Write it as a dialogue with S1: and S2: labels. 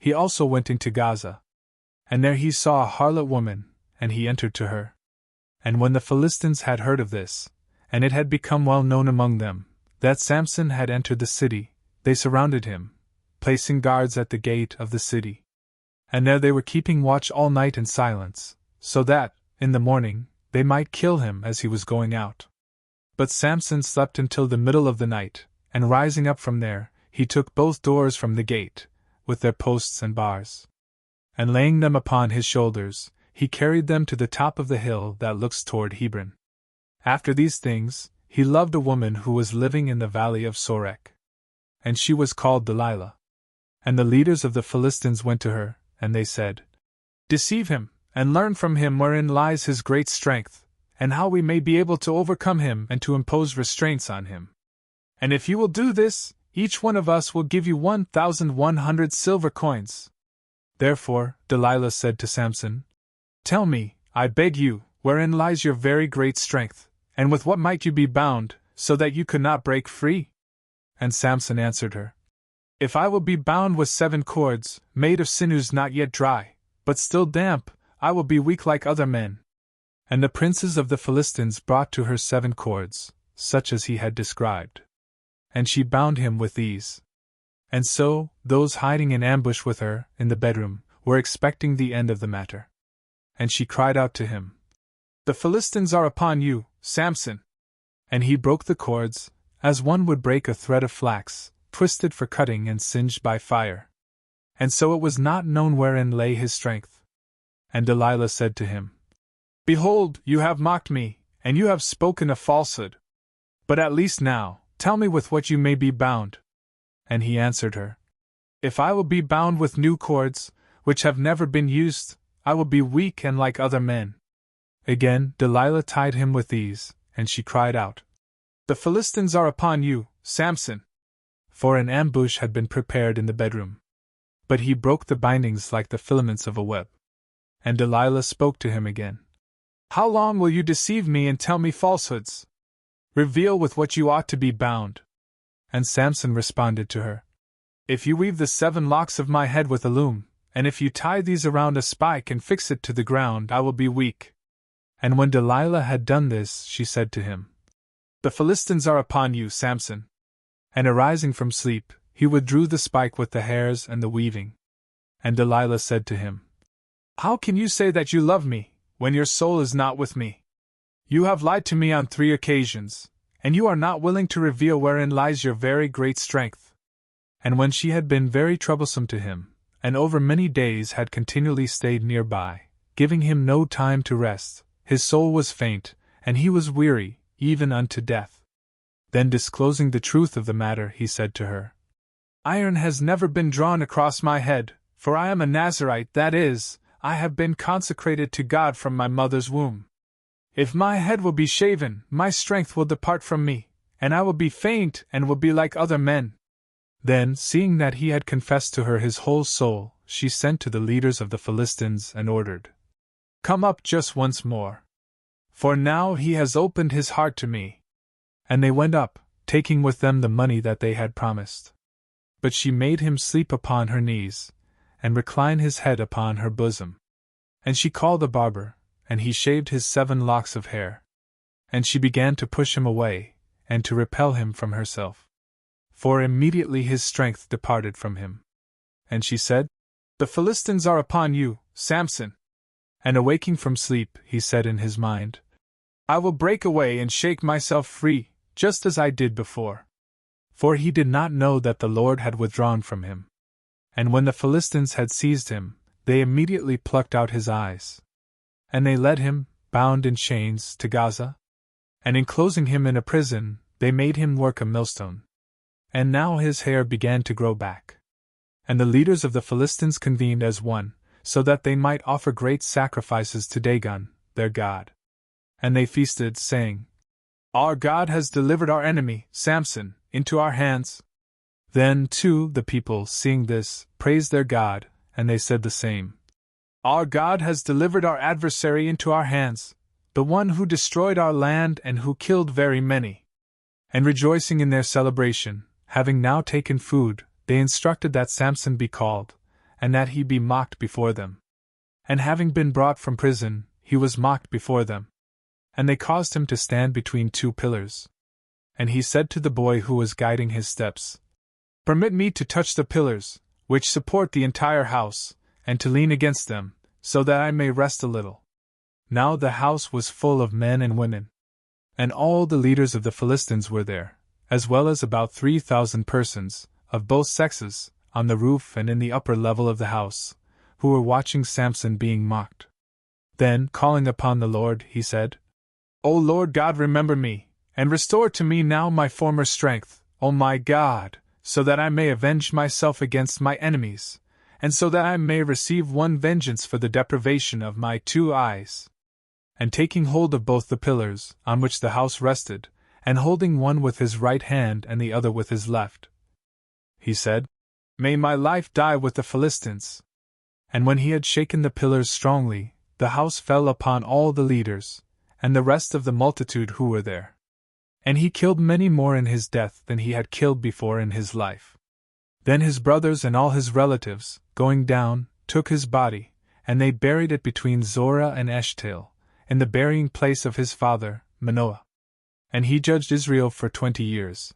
S1: he also went into Gaza. And there he saw a harlot woman, and he entered to her. And when the Philistines had heard of this, and it had become well known among them, that Samson had entered the city, they surrounded him, placing guards at the gate of the city. And there they were keeping watch all night in silence, so that, in the morning, they might kill him as he was going out. But Samson slept until the middle of the night, and rising up from there, he took both doors from the gate, with their posts and bars. And laying them upon his shoulders, he carried them to the top of the hill that looks toward Hebron. After these things, he loved a woman who was living in the valley of Sorek. And she was called Delilah. And the leaders of the Philistines went to her, and they said, "Deceive him, and learn from him wherein lies his great strength, and how we may be able to overcome him and to impose restraints on him. And if you will do this, each one of us will give you 1,100 silver coins." Therefore, Delilah said to Samson, "Tell me, I beg you, wherein lies your very great strength, and with what might you be bound, so that you could not break free?" And Samson answered her, "If I will be bound with 7 cords, made of sinews not yet dry, but still damp, I will be weak like other men." And the princes of the Philistines brought to her 7 cords, such as he had described. And she bound him with these. And so, those hiding in ambush with her, in the bedroom, were expecting the end of the matter. And she cried out to him, "The Philistines are upon you, Samson!" And he broke the cords, as one would break a thread of flax, twisted for cutting and singed by fire. And so it was not known wherein lay his strength. And Delilah said to him, "Behold, you have mocked me, and you have spoken a falsehood. But at least now, tell me with what you may be bound." And he answered her, "If I will be bound with new cords, which have never been used, I will be weak and like other men." Again Delilah tied him with these, and she cried out, "The Philistines are upon you, Samson!" For an ambush had been prepared in the bedroom. But he broke the bindings like the filaments of a web. And Delilah spoke to him again, "How long will you deceive me and tell me falsehoods? Reveal with what you ought to be bound." And Samson responded to her, "If you weave the 7 locks of my head with a loom, and if you tie these around a spike and fix it to the ground, I will be weak." And when Delilah had done this, she said to him, "The Philistines are upon you, Samson." And arising from sleep, he withdrew the spike with the hairs and the weaving. And Delilah said to him, "How can you say that you love me, when your soul is not with me? You have lied to me on 3 occasions, and you are not willing to reveal wherein lies your very great strength." And when she had been very troublesome to him, and over many days had continually stayed nearby, giving him no time to rest, his soul was faint, and he was weary, even unto death. Then disclosing the truth of the matter, he said to her, "Iron has never been drawn across my head, for I am a Nazirite, that is, I have been consecrated to God from my mother's womb. If my head will be shaven, my strength will depart from me, and I will be faint and will be like other men." Then, seeing that he had confessed to her his whole soul, she sent to the leaders of the Philistines and ordered, "Come up just once more. For now he has opened his heart to me." And they went up, taking with them the money that they had promised. But she made him sleep upon her knees, and recline his head upon her bosom. And she called a barber, and he shaved his 7 locks of hair. And she began to push him away, and to repel him from herself. For immediately his strength departed from him. And she said, "The Philistines are upon you, Samson." And awaking from sleep, he said in his mind, "I will break away and shake myself free, just as I did before." For he did not know that the Lord had withdrawn from him. And when the Philistines had seized him, they immediately plucked out his eyes. And they led him, bound in chains, to Gaza. And enclosing him in a prison, they made him work a millstone. And now his hair began to grow back. And the leaders of the Philistines convened as one, so that they might offer great sacrifices to Dagon, their god. And they feasted, saying, "Our God has delivered our enemy, Samson, into our hands." Then, too, the people, seeing this, praised their God, and they said the same. "Our God has delivered our adversary into our hands, the one who destroyed our land and who killed very many." And rejoicing in their celebration, having now taken food, they instructed that Samson be called, and that he be mocked before them. And having been brought from prison, he was mocked before them. And they caused him to stand between two pillars. And he said to the boy who was guiding his steps, "Permit me to touch the pillars, which support the entire house, and to lean against them, so that I may rest a little." Now the house was full of men and women. And all the leaders of the Philistines were there, as well as about 3,000 persons, of both sexes, on the roof and in the upper level of the house, who were watching Samson being mocked. Then, calling upon the Lord, he said, "O Lord God, remember me, and restore to me now my former strength, O my God, so that I may avenge myself against my enemies, and so that I may receive one vengeance for the deprivation of my 2 eyes." And taking hold of both the pillars, on which the house rested, and holding one with his right hand and the other with his left, he said, "May my life die with the Philistines." And when he had shaken the pillars strongly, the house fell upon all the leaders, and the rest of the multitude who were there. And he killed many more in his death than he had killed before in his life. Then his brothers and all his relatives, going down, took his body, and they buried it between Zorah and Eshtaol, in the burying place of his father, Manoah. And he judged Israel for 20 years.